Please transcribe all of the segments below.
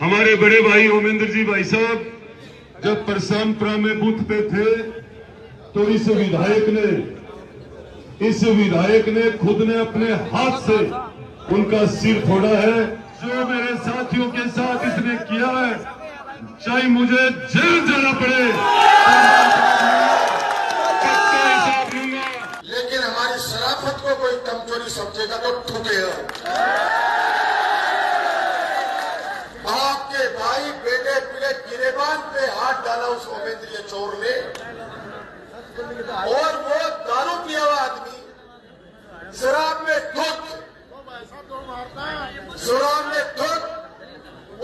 हमारे बड़े भाई ओमेंद्र जी भाई साहब जब परसामपुरा में बूथ पे थे तो इस विधायक ने खुद ने अपने हाथ से उनका सिर फोड़ा है। जो मेरे साथियों के साथ इसने किया है, चाहे मुझे जेल जाना पड़े, पक्का हिसाब लूंगा। लेकिन हमारी शराफत को कोई कमजोरी समझेगा तो ठुकेगा। बाप के भाई बेटे पीले गिरेबान पे हाथ डाला उस ओमेंद्र चोर ने, और वो दारू पिया हुआ आदमी शराब में धुत,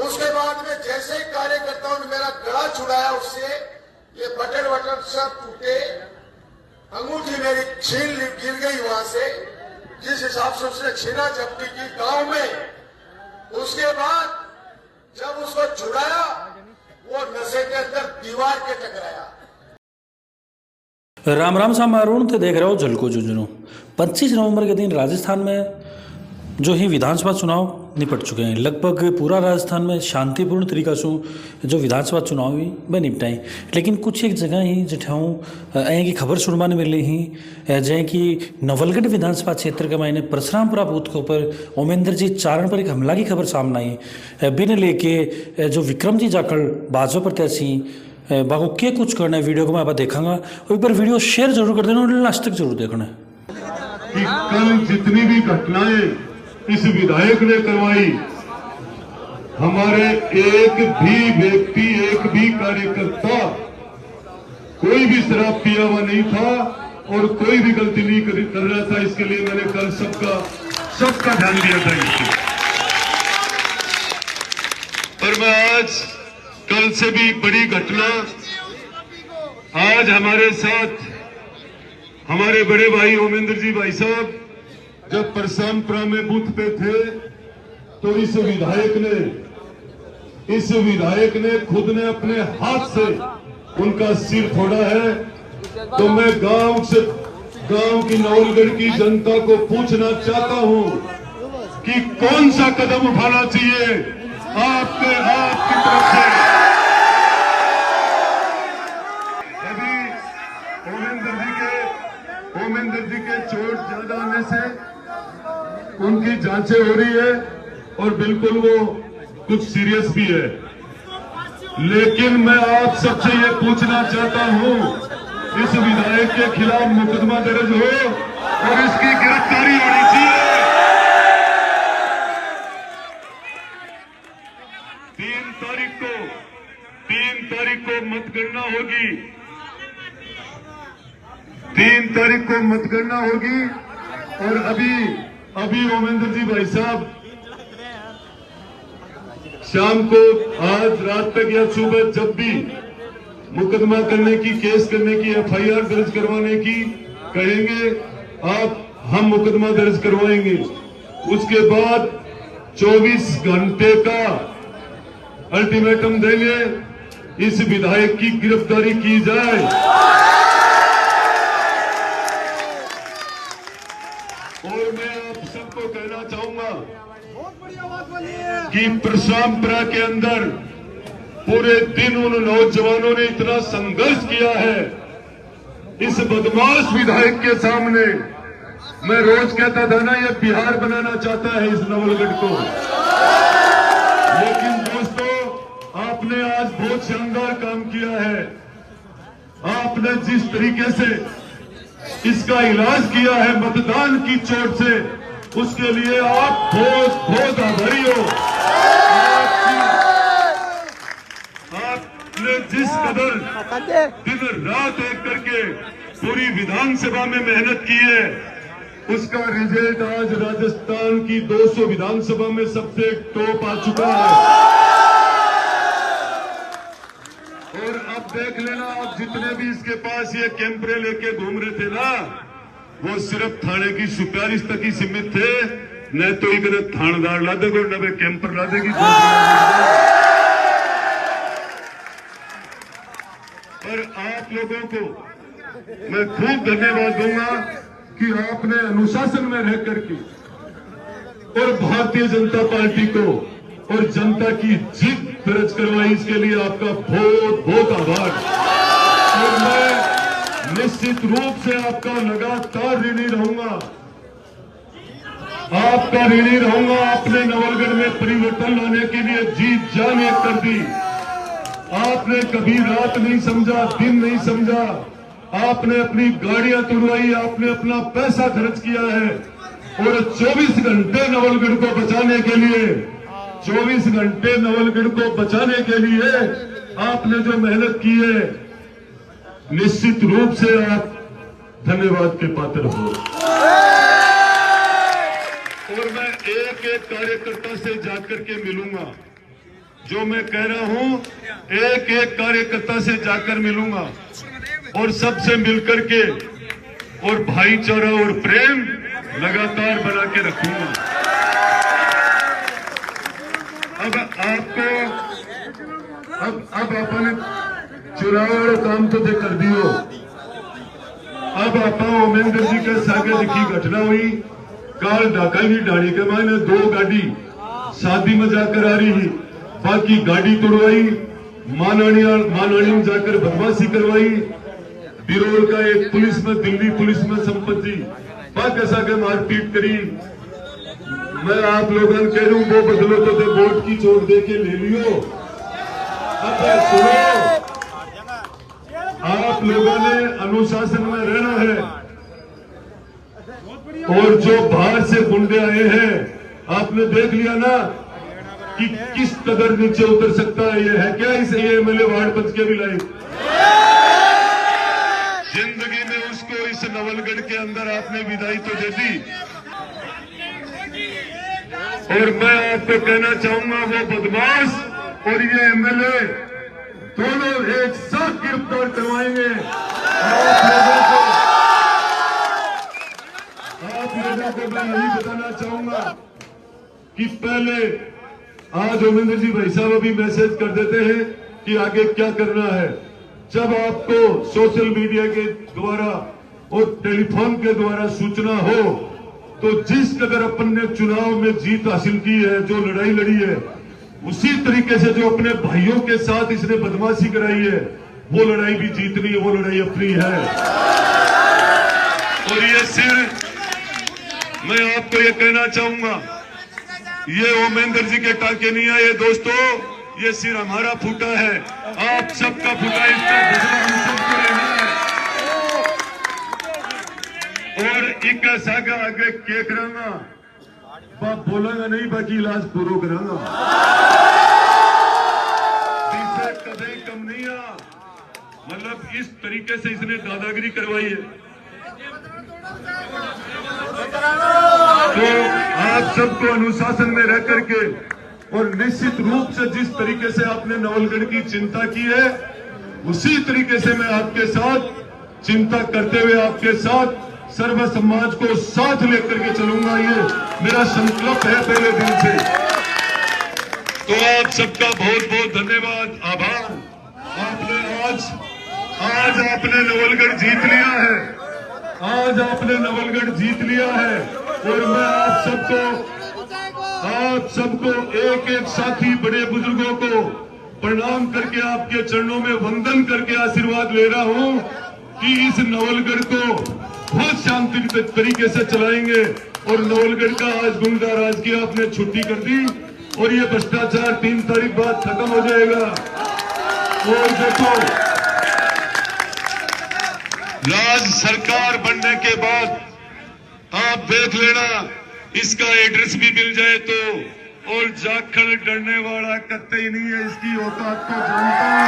उसके बाद में जैसे ही कार्यकर्ताओं ने मेरा गला छुड़ाया, उससे ये बटन सब टूटे, अंगूठी मेरी छीन गिर गई वहां से, जिस हिसाब से उसने छीना जब्ती की गांव में। उसके बाद जब उसको छुड़ाया, वो नशे के अंदर दीवार के टकराया। राम राम साम अरुण थे देख रहे हो झलको झुंझुनू। 25 नवंबर के दिन राजस्थान में जो ही विधानसभा चुनाव निपट चुके हैं। लगभग पूरा राजस्थान में शांतिपूर्ण तरीका से जो विधानसभा चुनाव भी वे निपटाएं, लेकिन कुछ एक जगह ही जिठाऊँ ऐं की खबर सुनवा ने मिली ही जैं कि नवलगढ़ विधानसभा क्षेत्र के मायने परशुरामपुरा बूथ के ऊपर ओमेंद्र जी चारण पर एक हमला की खबर सामने आई। बिन लेके जो विक्रम जी जाखड़ भाजपा प्रत्याशी बाको के कुछ करना है, वीडियो को मैं आप देखांगा और एक बार वीडियो शेयर जरूर कर देना और लास्ट तक जरूर देखना है। कि कल जितनी भी घटनाएं इस विधायक ने करवाई, हमारे एक भी व्यक्ति, एक भी कार्यकर्ता, कोई भी शराब पिया हुआ नहीं था और कोई भी गलती नहीं कर रहा था। इसके लिए मैंने कल सबका ध्यान दिया था इसके। पर मैं आज कल से भी बड़ी घटना, आज हमारे साथ हमारे बड़े भाई ओमेंद्र जी भाई साहब जब परसामपुरा में बूथ पे थे तो इस विधायक ने खुद ने अपने हाथ से उनका सिर फोड़ा है। तो मैं गांव की नवलगढ़ की जनता को पूछना चाहता हूं कि कौन सा कदम उठाना चाहिए आपकी तरफ से। अभी ओमेंद्र जी के चोट ज्यादा आने से उनकी जांचें हो रही है और बिल्कुल वो कुछ सीरियस भी है। लेकिन मैं आप सबसे ये पूछना चाहता हूं, इस विधायक के खिलाफ मुकदमा दर्ज हो और इसकी गिरफ्तारी होनी चाहिए। 3 तारीख को मतगणना होगी। 3 तारीख को मतगणना होगी और अभी ओमेंद्र जी भाई साहब शाम को, आज रात तक या सुबह जब भी मुकदमा करने की, केस करने की, FIR दर्ज करवाने की कहेंगे हम मुकदमा दर्ज करवाएंगे। उसके बाद 24 घंटे का अल्टीमेटम देंगे, इस विधायक की गिरफ्तारी की जाए। और मैं आप सबको कहना चाहूंगा कि परशुरामपुरा के अंदर पूरे दिन उन नौजवानों ने इतना संघर्ष किया है इस बदमाश विधायक के सामने। मैं रोज कहता था ना, ये बिहार बनाना चाहता है इस नवलगढ़ को। लेकिन दोस्तों, आपने आज बहुत शानदार काम किया है। आपने जिस तरीके से इसका इलाज किया है मतदान की चोट से, उसके लिए आप बहुत आभारी हो। आपने जिस कदर दिन रात एक करके पूरी विधानसभा में मेहनत की है, उसका रिजल्ट आज राजस्थान की 200 विधानसभा में सबसे टॉप आ चुका है। और अब देख लेना, आप जितने भी इसके पास ये कैंपरे लेके घूम रहे थे ना, वो सिर्फ थाने की सुपारिश तक ही सीमित थे। न तो इधर थानेदार ला देगा न वे कैंपर ला देगी। और आप लोगों को मैं खूब धन्यवाद दूंगा कि आपने अनुशासन में रह करके और भारतीय जनता पार्टी को और जनता की जीत दर्ज करवाई, इसके लिए आपका बहुत बहुत आभार। और मैं निश्चित रूप से आपका लगातार ऋणी रहूंगा, आपका ऋणी रहूंगा। आपने नवलगढ़ में परिवर्तन लाने के लिए जी जान एक कर दी। आपने कभी रात नहीं समझा, दिन नहीं समझा। आपने अपनी गाड़ियां तुड़वाई, आपने अपना पैसा खर्च किया है और 24 घंटे नवलगढ़ को बचाने के लिए, 24 घंटे नवलगढ़ को बचाने के लिए आपने जो मेहनत की है, निश्चित रूप से आप धन्यवाद के पात्र हो। और मैं एक एक कार्यकर्ता से जाकर के मिलूंगा, जो मैं कह रहा हूं एक एक कार्यकर्ता से जाकर मिलूंगा और सबसे मिलकर के और भाईचारा और प्रेम लगातार बना के रखूंगा। अब आपको अब आपने चुनाव वाला काम तो कर दियो। अब आप उमेंद्र जी के सागे दिखी घटना हुई, काल ढाका की डाणी के मायने 2 गाड़ी शादी में जाकर आ रही ही, बाकी गाड़ी तोड़वाई, मानानी में जाकर बदमाशी करवाई। बिरोल का एक पुलिस में, दिल्ली पुलिस में संपत्ति बाकी सागे मारपीट करी। मैं आप लोगों ने कह रहा हूं, वो बदलो तो वोट की चोट दे के ले लियो। अब सुनो, आप लोगों ने अनुशासन में रहना है और जो बाहर से गुंडे आए हैं, आपने देख लिया ना कि किस कदर नीचे उतर सकता है। ये है क्या इसे ये एमएलए वार्ड पंच के भी लायक? जिंदगी में उसको इस नवलगढ़ के अंदर आपने विदाई तो दे दी। और मैं आपको कहना चाहूंगा, वो बदमाश और ये एमएलए दोनों एक साथ गिरफ्तार करवाएंगे। आप लोगों को मैं यही बताना चाहूंगा कि पहले आज उमेंद्र जी भाई साहब अभी मैसेज कर देते हैं कि आगे क्या करना है। जब आपको सोशल मीडिया के द्वारा और टेलीफोन के द्वारा सूचना हो, तो जिस कदर अपन ने चुनाव में जीत हासिल की है, जो लड़ाई लड़ी है, उसी तरीके से जो अपने भाइयों के साथ इसने बदमाशी कराई है, वो लड़ाई भी जीतनी है, वो लड़ाई अपनी है। और ये सिर्फ मैं आपको ये कहना चाहूंगा, ये उमेंद्र जी के टाके नहीं आए दोस्तों, ये सिर हमारा फूटा है, आप सबका फूटा, इसका बदला हम सबको लेना है। और एक सागा आगे के करांगा, बाप बोलांगा नहीं, बाकी इलाज पूरा करांगा। इससे कभी कम नहीं आ, मतलब इस तरीके से इसने दादागिरी करवाई है। तो आप सबको अनुशासन में रह करके और निश्चित रूप से जिस तरीके से आपने नवलगढ़ की चिंता की है, उसी तरीके से मैं आपके साथ चिंता करते हुए आपके साथ सर्व समाज को साथ लेकर के चलूंगा। ये मेरा संकल्प है पहले दिन से। तो आप सबका बहुत बहुत धन्यवाद, आभार। आपने आज आपने नवलगढ़ जीत लिया है, आज आपने नवलगढ़ जीत लिया है। और मैं आप सबको एक एक साथी बड़े बुजुर्गों को प्रणाम करके आपके चरणों में वंदन करके आशीर्वाद ले रहा हूं कि इस नवलगढ़ को बहुत शांति तरीके से चलाएंगे। और नवलगढ़ का आज गुंडा राज की आपने छुट्टी कर दी और ये भ्रष्टाचार 3 तारीख बाद खत्म हो जाएगा। और देखो, राज सरकार बनने के बाद आप देख लेना, इसका एड्रेस भी मिल जाए तो, और जाखड़ डरने वाला कतई नहीं है, इसकी औकात को जानता हूं।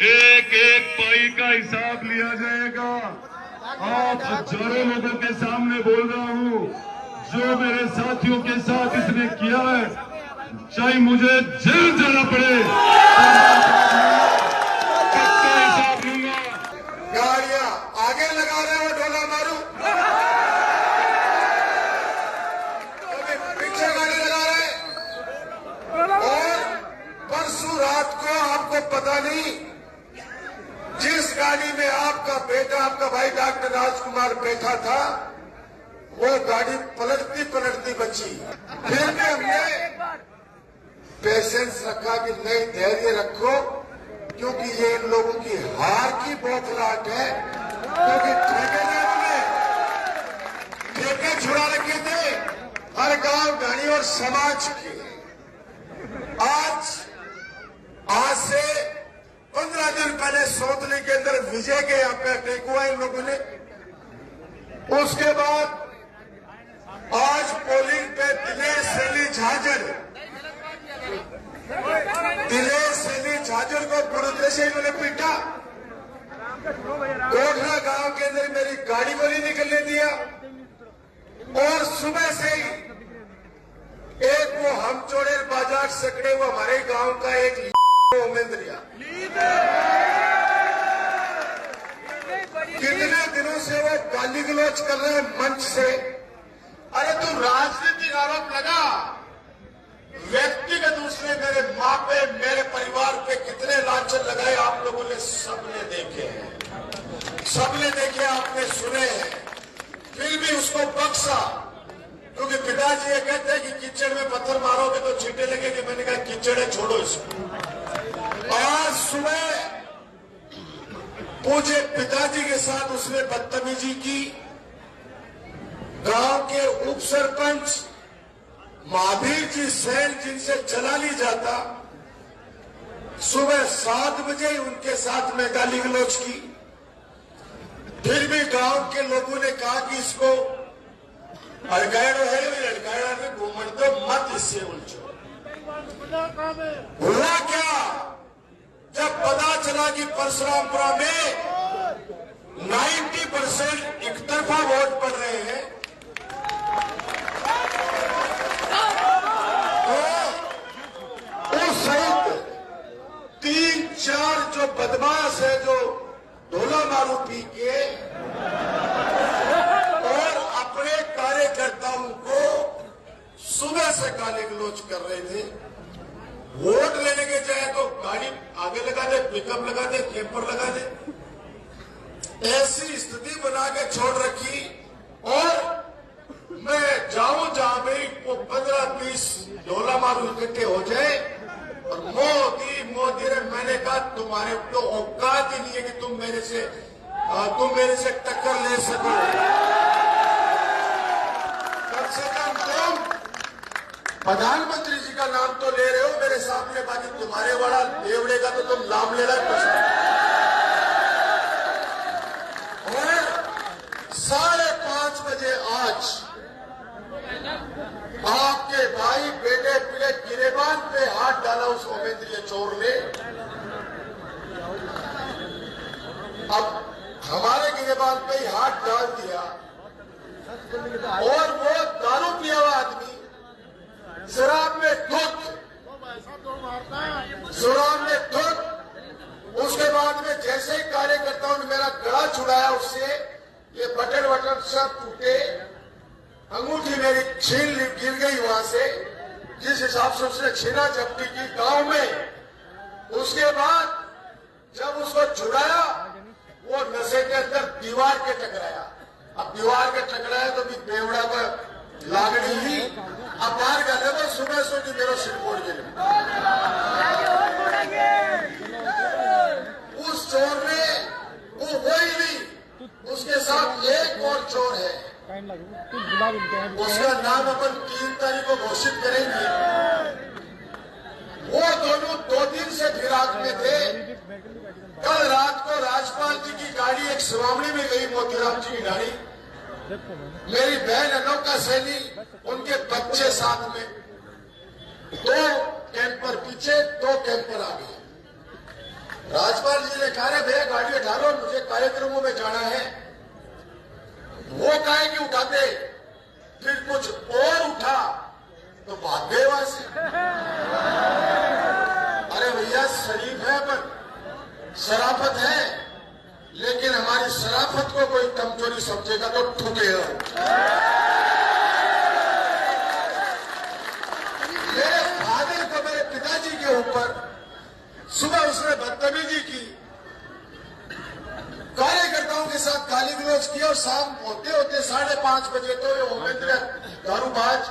एक एक पाई का हिसाब लिया जाएगा। आप हजारों लोगों के सामने बोल रहा हूं, जो मेरे साथियों के साथ इसने किया है, चाहे मुझे जेल जाना पड़े, पक्का हिसाब लूंगा। गाड़ियां आगे लगा रहे हो, ढोला मारू, पीछे गाड़ी लगा रहे। और परसों रात को आपको पता नहीं, जिस गाड़ी में आपका बेटा, आपका भाई डॉक्टर राजकुमार बैठा था, वो गाड़ी पलटती पलटती बची। फिर भी हमने पेशेंस रखा कि नहीं, धैर्य रखो, क्योंकि ये इन लोगों की हार की बौखलाहट है, क्योंकि ठेकेदारों ने ठेके छुड़ा रखे थे हर गांव ढाणी और समाज के। आज से 15 दिन पहले सोतली के अंदर विजय के यहाँ पे अटैक हुआ इन लोगों ने। उसके बाद आज पोलिंग पे दिनेश सैनी झाझड़ को बुढ़े से इन्होंने पीटा। कोटला गांव के अंदर मेरी गाड़ी को नहीं निकलने दिया, और सुबह से ही एक वो हम चौड़े बाजार सकड़े वो हमारे गांव का एक उमेंद्रिया कितने दिनों से वो गाली गलौज कर रहे हैं मंच से। अरे तू राजनीतिक आरोप लगा, व्यक्तिगत उसने मेरे माँ पे, मेरे परिवार पे कितने लांछन लगाए आप लोगों ने सबने देखे हैं, सबने देखे, आपने सुने हैं। फिर भी उसको बख्शा, क्योंकि पिताजी ये कहते हैं कि कीचड़ में पत्थर मारोगे तो छींटे लगेंगे। मैंने कहा कीचड़ है, छोड़ो इसको। आज सुबह पूजे पिताजी के साथ उसने बदतमीजी की। गांव के उप सरपंच महावीर जी सैन, जिनसे चला नहीं जाता, सुबह 7 बजे ही उनके साथ में गाली गलौज की। फिर भी गांव के लोगों ने कहा कि इसको अड़कायड़ो है, अड़कायड़ा में घूमन दो मत, इससे उलझो। हुआ क्या, जब पता चला कि परशुरामपुरा में 90% एक तरफा वोट पड़ रहे हैं, तो उस सहित 3-4 जो बदमाश है, जो ढोला मारू पी के और अपने कार्यकर्ताओं को सुबह से गाली गलौज कर रहे थे। वोट लेने के जाए तो गाड़ी आगे लगा दे, पिकअप लगा दे, कैंपर लगा दे, ऐसी स्थिति बना के छोड़ रखी। और मैं जाऊं जहां भी वो 15-20 ढोला मारू इकट्ठे हो जाए और मोदी मोदी रे, मैंने कहा तुम्हारे तो औकात ही नहीं है कि तुम मेरे से टक्कर ले सको। कम से कम तुम प्रधानमंत्री जी का नाम तो ले रहे हो मेरे सामने, बाकी तुम्हारे बड़ा देवड़े का तो तुम नाम ले रहे हो। और 5:30 बजे आज आपके भाई बेटे पीले गिरेबान पे हाथ डाला उस उमेंद्रिय चोर ने। अब हमारे गिरेबान पे ही हाथ डाल दिया, और वो दारू पिया हुआ आदमी, शराब में धुत, उसके बाद में जैसे ही कार्यकर्ताओं ने मेरा गला छुड़ाया, उससे ये बटन वटन सब टूटे, अंगूठी मेरी छीन गिर गई वहां से, जिस हिसाब से उसने छीना झपटी की गांव में। उसके बाद जब उसको छुड़ाया, वो नशे के अंदर दीवार के टकराया। अब दीवार के टकराया तो भी बेवड़ा का लागड़ी ही अब बाहर गए तो सुबह सोची मेरा सिर फोड़ के उस चोर ने वो वही नहीं, उसके साथ एक और चोर है, उसका नाम अपन 3 तारीख को घोषित करेंगे। वो दोनों 2 दिन से फिराक में थे। कल रात को राजपाल जी की गाड़ी एक सुवामणी में गई, मोतीराम जी की गाड़ी, मेरी बहन अनोखा सैनी, उनके बच्चे साथ में, 2 कैंपर पीछे, 2 कैंपर आगे। राजपाल जी ने कहा भैया गाड़ी उठा लो, मुझे कार्यक्रमों में जाना है। वो काहे कि उठाते, फिर कुछ और उठा तो भाग गए वहां से। अरे भैया शरीफ है, पर शराफत है, लेकिन हमारी शराफत को कोई कमजोरी समझेगा तो ठुकेगा। मेरे फादर को, मेरे पिताजी के ऊपर सुबह उसने बदतमीजी की, कार्यकर्ताओं के के साथ गाली गलौज की और शाम होते होते 5:30 बजे तो ये होमेंद्र दारूबाज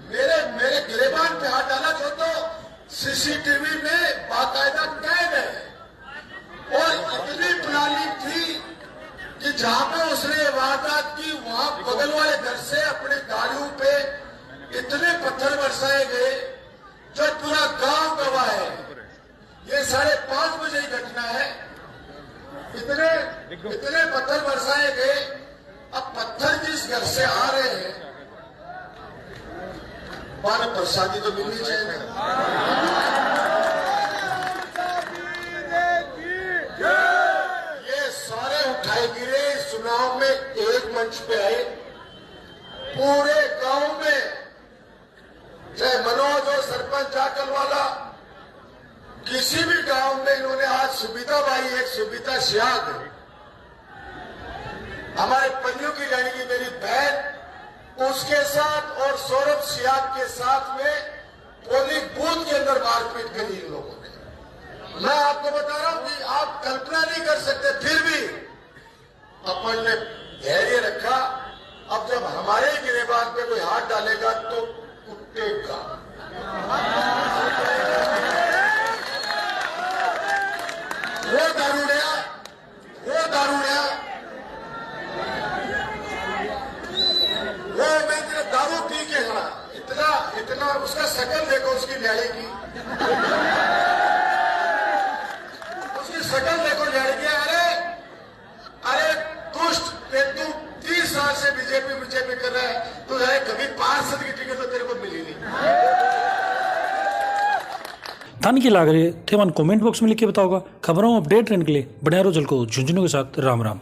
मेरे गिरेबान पे हाथ डाला जो तो सीसीटीवी में बाकायदा कैद है। और इतनी प्लानिंग थी कि जहां पे उसने वारदात की वहां बगल वाले घर से अपने गाड़ियों पे इतने पत्थर बरसाए गए जो पूरा गांव गवाह है। ये 5:30 बजे की घटना है। इतने पत्थर बरसाए गए। अब पत्थर जिस घर से आ रहे हैं वहां प्रसादी तो मिलनी चाहिए ना। ये सारे उठाए गिरे चुनाव में एक मंच पे आए। पूरे गांव में चाहे मनोज हो, सरपंच जाकल वाला, किसी भी गांव में इन्होंने आज सुबिता बाई, एक सुबिता सियाग हमारे पंजों की रानी की मेरी बहन, उसके साथ और सौरभ सियाग के साथ में पोलिंग बूथ के अंदर मारपीट करी इन लोगों ने। मैं आपको बता रहा हूं कि आप कल्पना नहीं कर सकते, फिर भी अपन ने धैर्य रखा। अब जब हमारे गिरेबान पे कोई हाथ डालेगा तो कुटेगा। वो दारूड़िया वो मैं दारू पी के इतना उसका शकल देखो, उसकी न्याय की उसकी शकल देखो न्याय की। अरे दुष्ट, तू 30 साल से बीजेपी कर रहा है, तो कभी पार्षद की टिकट तो तेरे को मिली नहीं। थान की लाग रही थे मन कमेंट बॉक्स में लिख के बताओगा। खबरों अपडेट रहने के लिए बने रहो झलको झुंझुनों के साथ। राम राम।